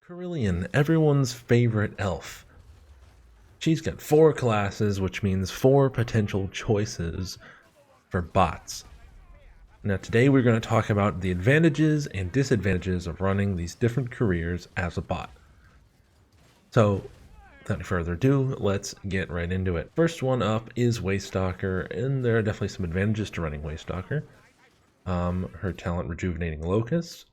Kerillian, everyone's favorite elf. She's got 4 classes, which means 4 potential choices for bots. Now today we're going to talk about the advantages and disadvantages of running these different careers as a bot. So without any further ado, let's get right into it. First one up is Waystalker, and there are definitely some advantages to running Waystalker. Her talent Rejuvenating Locust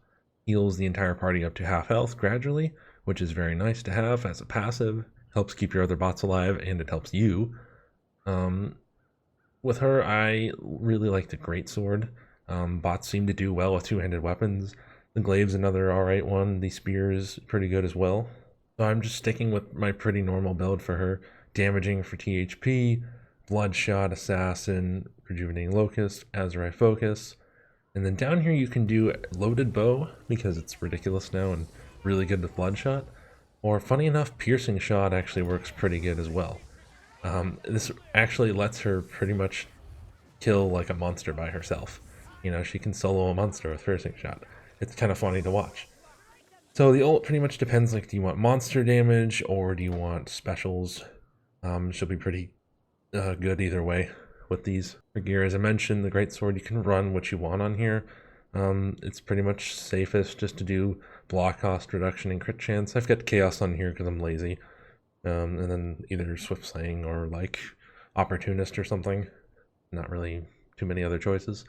heals the entire party up to half health gradually, which is very nice to have as a passive. Helps keep your other bots alive, and it helps you. With her, I really like the Greatsword. Bots seem to do well with two-handed weapons. The Glaive's another alright one. The Spear is pretty good as well. So I'm just sticking with my pretty normal build for her. Damaging for THP, Bloodshot, Assassin, Rejuvenating Locust, Azrai Focus. And then down here you can do Loaded Bow, because it's ridiculous now and really good with Bloodshot. Or funny enough, Piercing Shot actually works pretty good as well. This actually lets her pretty much kill like a monster by herself. You know, she can solo a monster with Piercing Shot. It's kind of funny to watch. So the ult pretty much depends, like, do you want monster damage or do you want specials? She'll be pretty good either way with these. For gear, as I mentioned, the Greatsword, you can run what you want on here. It's pretty much safest just to do block cost reduction and crit chance. I've got Chaos on here because I'm lazy. And then either Swift Slaying or like Opportunist or something. Not really too many other choices.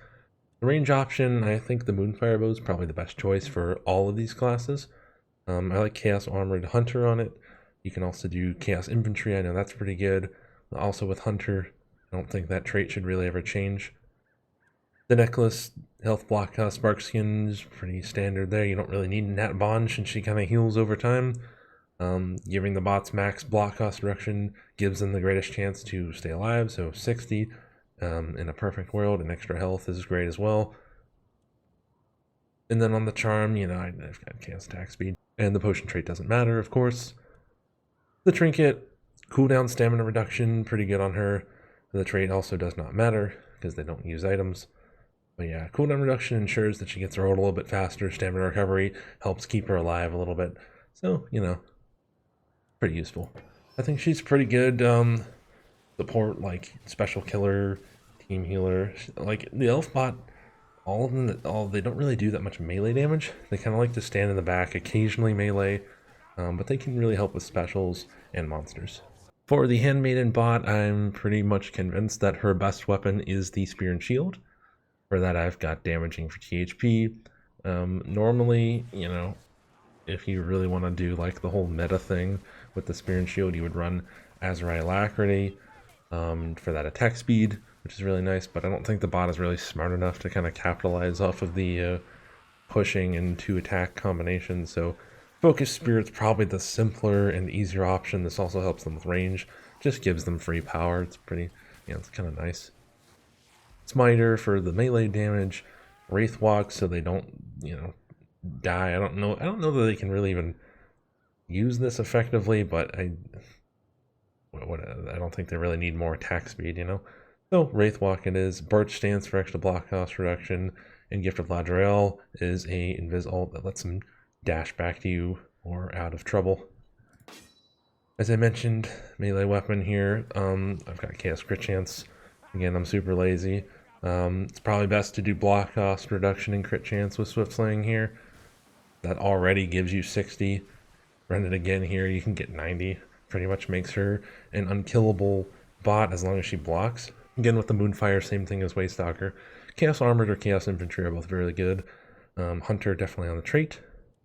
The range option, I think the Moonfire Bow is probably the best choice for all of these classes. I like Chaos Armored Hunter on it. You can also do Chaos Infantry, I know that's pretty good. Also with Hunter, I don't think that trait should really ever change. The Necklace, Health Block Cost, Spark Skin is pretty standard there. You don't really need Nat Bond since she kind of heals over time. Giving the bots max block cost reduction gives them the greatest chance to stay alive, so 60. In a perfect world, and extra health is great as well. And then on the charm, you know, I've got chaos attack speed, and the potion trait doesn't matter, of course. The trinket, cooldown stamina reduction, pretty good on her. The trait also does not matter because they don't use items. But yeah, cooldown reduction ensures that she gets rolled a little bit faster. Stamina recovery helps keep her alive a little bit. So, you know, pretty useful. I think she's pretty good. Support, like special killer, team healer, like the elf bot, all of them, they don't really do that much melee damage. They kind of like to stand in the back, occasionally melee, but they can really help with specials and monsters. For the Handmaiden bot, I'm pretty much convinced that her best weapon is the Spear and Shield. For that, I've got Damaging for THP. Normally, you know, if you really want to do like the whole meta thing with the Spear and Shield, you would run Azrai Alacrity for that attack speed, which is really nice, but I don't think the bot is really smart enough to kind of capitalize off of the pushing and 2 attack combination. So Focus Spirit's probably the simpler and easier option. This also helps them with range, just gives them free power. It's pretty, you know, it's kind of nice. Smiter for the melee damage, Wraith Walk so they don't, you know, die. I don't know that they can really even use this effectively, but I don't think they really need more attack speed, you know? So, Wraithwalk it is. Birch stands for extra block cost reduction, and Gift of Ladriel is a invis ult that lets them dash back to you or out of trouble. As I mentioned, melee weapon here, I've got Chaos Crit Chance. Again, I'm super lazy. It's probably best to do block cost reduction and crit chance with Swift Slaying here. That already gives you 60. Run it again here, you can get 90. Pretty much makes her an unkillable bot as long as she blocks. Again, with the Moonfire, same thing as Waystalker. Chaos Armored or Chaos Infantry are both very good. Hunter definitely on the trait.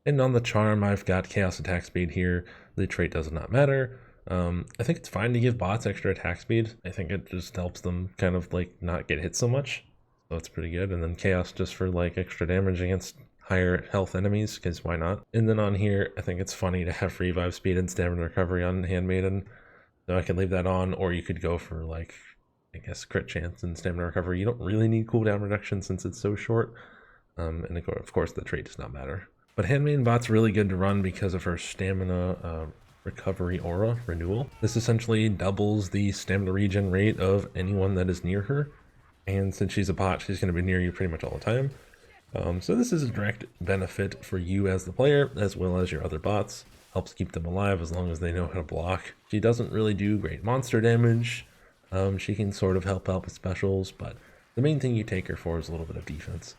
And on the charm, I've got Chaos Attack Speed here. The trait does not matter. I think it's fine to give bots extra attack speed. I think it just helps them kind of like not get hit so much. So that's pretty good. And then Chaos just for like extra damage against higher health enemies, because why not? And then on here, I think it's funny to have revive speed and stamina recovery on Handmaiden. So I could leave that on, or you could go for like, I guess, crit chance and stamina recovery. You don't really need cooldown reduction since it's so short. And of course the trait does not matter. But Handmaiden bot's really good to run because of her stamina recovery aura renewal. This essentially doubles the stamina regen rate of anyone that is near her. And since she's a bot, she's going to be near you pretty much all the time. So this is a direct benefit for you as the player, as well as your other bots. Helps keep them alive as long as they know how to block. She doesn't really do great monster damage. She can sort of help out with specials, but the main thing you take her for is a little bit of defense.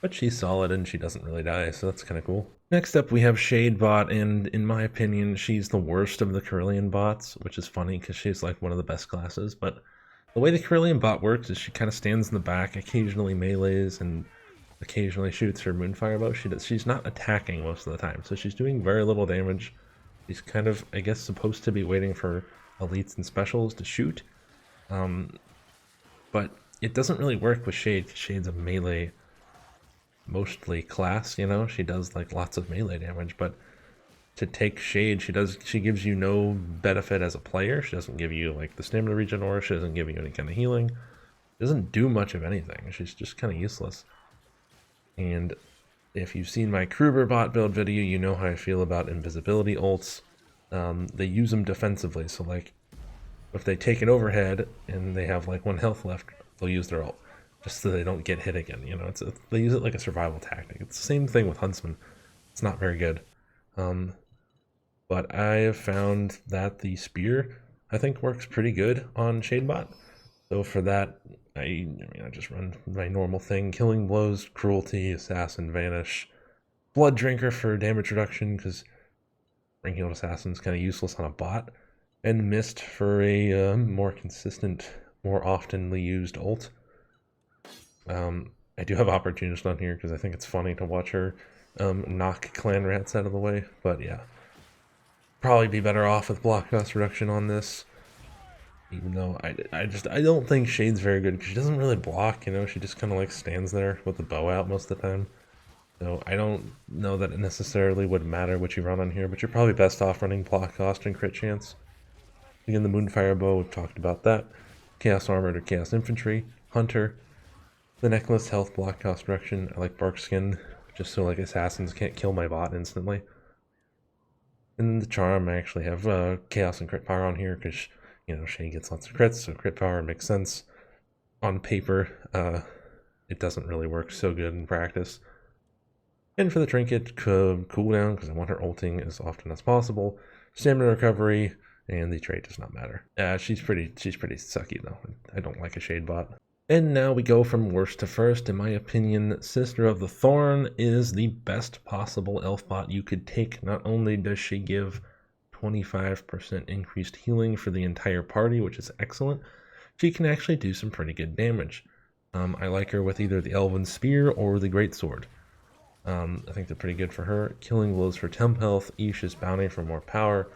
But she's solid and she doesn't really die, so that's kind of cool. Next up we have Shadebot, and in my opinion she's the worst of the Kerillian bots, which is funny because she's like one of the best classes. But the way the Kerillian bot works is she kind of stands in the back, occasionally melees, and occasionally shoots her Moonfire bow. She's not attacking most of the time, so she's doing very little damage. She's kind of, I guess, supposed to be waiting for elites and specials to shoot. But it doesn't really work with Shade, because Shade's a melee mostly class, you know? She does like lots of melee damage, but to take Shade, she gives you no benefit as a player. She doesn't give you like the stamina regen, or she doesn't give you any kind of healing. She doesn't do much of anything. She's just kind of useless. And if you've seen my Kruber bot build video, you know how I feel about invisibility ults. They use them defensively, so like if they take an overhead and they have like 1 health left, they'll use their ult just so they don't get hit again. You know, they use it like a survival tactic. It's the same thing with Huntsman. It's not very good. But I have found that the spear, I think, works pretty good on Shadebot. So for that, I just run my normal thing: Killing Blows, Cruelty, Assassin, Vanish, Blood Drinker for damage reduction, because Ring Healed Assassin is kind of useless on a bot, and Mist for a more consistent, more oftenly used ult. I do have Opportunist on here because I think it's funny to watch her knock clan rats out of the way, but yeah. Probably be better off with block cost reduction on this. Even though I don't think Shade's very good because she doesn't really block, you know, she just kind of like stands there with the bow out most of the time. So I don't know that it necessarily would matter what you run on here, but you're probably best off running block cost and crit chance. Again, the Moonfire bow, we've talked about that. Chaos Armored or Chaos Infantry, Hunter, the Necklace, health, block cost reduction. I like Bark Skin, just so like assassins can't kill my bot instantly. And then the Charm, I actually have Chaos and Crit Power on here because, you know, Shade gets lots of crits, so crit power makes sense. On paper, it doesn't really work so good in practice. And for the Trinket, cooldown, because I want her ulting as often as possible. Stamina recovery, and the trait does not matter. She's pretty sucky though. I don't like a Shade bot. And now we go from worst to first. In my opinion, Sister of the Thorn is the best possible elf bot you could take. Not only does she give 25% increased healing for the entire party, which is excellent, she can actually do some pretty good damage. I like her with either the Elven Spear or the Greatsword. I think they're pretty good for her. Killing Blows for temp health, Ish's Bounty for more power,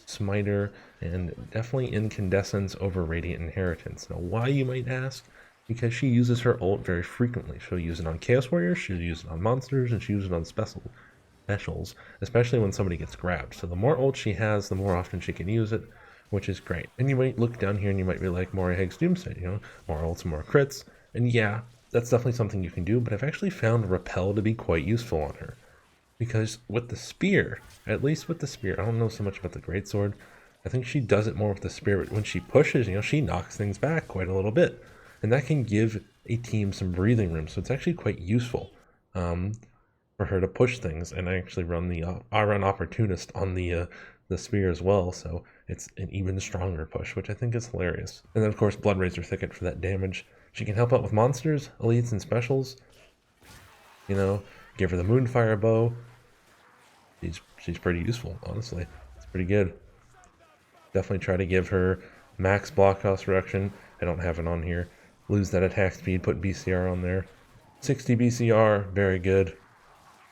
Smiter, and definitely Incandescence over Radiant Inheritance. Now, why, you might ask? Because she uses her ult very frequently. She'll use it on Chaos Warriors, she'll use it on monsters, and she'll use it on specials, especially when somebody gets grabbed. So the more ult she has, the more often she can use it, which is great. And you might look down here and you might be like, Moria Haig's Doomsday, you know, more ults, more crits. And yeah, that's definitely something you can do, but I've actually found Repel to be quite useful on her. Because with the spear, at least with the spear, I don't know so much about the greatsword. I think she does it more with the spear, but when she pushes, you know, she knocks things back quite a little bit. And that can give a team some breathing room, so it's actually quite useful for her to push things. And I actually run I run Opportunist on the spear as well, so it's an even stronger push, which I think is hilarious. And then of course Bloodrazor Thicket for that damage. She can help out with monsters, elites, and specials. You know, give her the Moonfire bow. She's pretty useful, honestly. It's pretty good. Definitely try to give her max block cost reduction. I don't have it on here. Lose that attack speed, put BCR on there. 60 BCR, very good.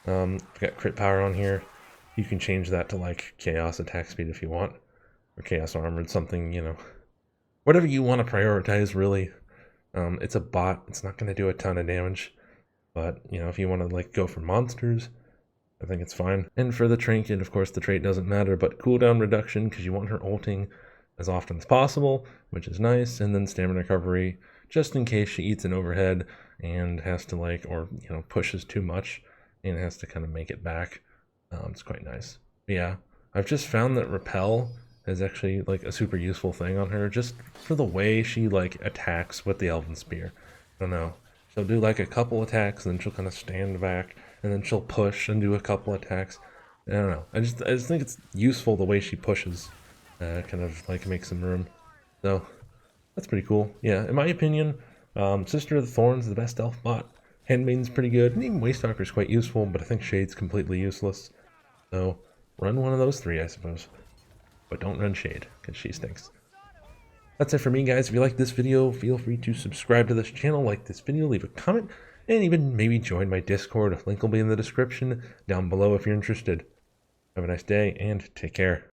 I've got crit power on here. You can change that to like chaos attack speed if you want, or chaos armored, something, you know, whatever you want to prioritize, really. It's a bot, it's not going to do a ton of damage, but you know, if you want to like go for monsters, I think it's fine. And for the trinket, of course, the trait doesn't matter, but cooldown reduction, because you want her ulting as often as possible, which is nice. And then stamina recovery, just in case she eats an overhead and has to like, or you know, pushes too much and has to kind of make it back. It's quite nice. But yeah, I've just found that Repel is actually like a super useful thing on her, just for the way she like attacks with the Elven Spear. I don't know, She'll do like a couple attacks, and then she'll kind of stand back, and then she'll push and do a couple attacks. I don't know. I just think it's useful the way she pushes. Kind of like makes some room. So that's pretty cool. Yeah, in my opinion, Sister of the Thorns is the best elf bot. Handmaiden's pretty good, and even Waystalker's quite useful, but I think Shade's completely useless. So run one of those three, I suppose. But don't run Shade, because she stinks. That's it for me, guys. If you like this video, feel free to subscribe to this channel, like this video, leave a comment, and even maybe join my Discord. Link will be in the description down below if you're interested. Have a nice day, and take care.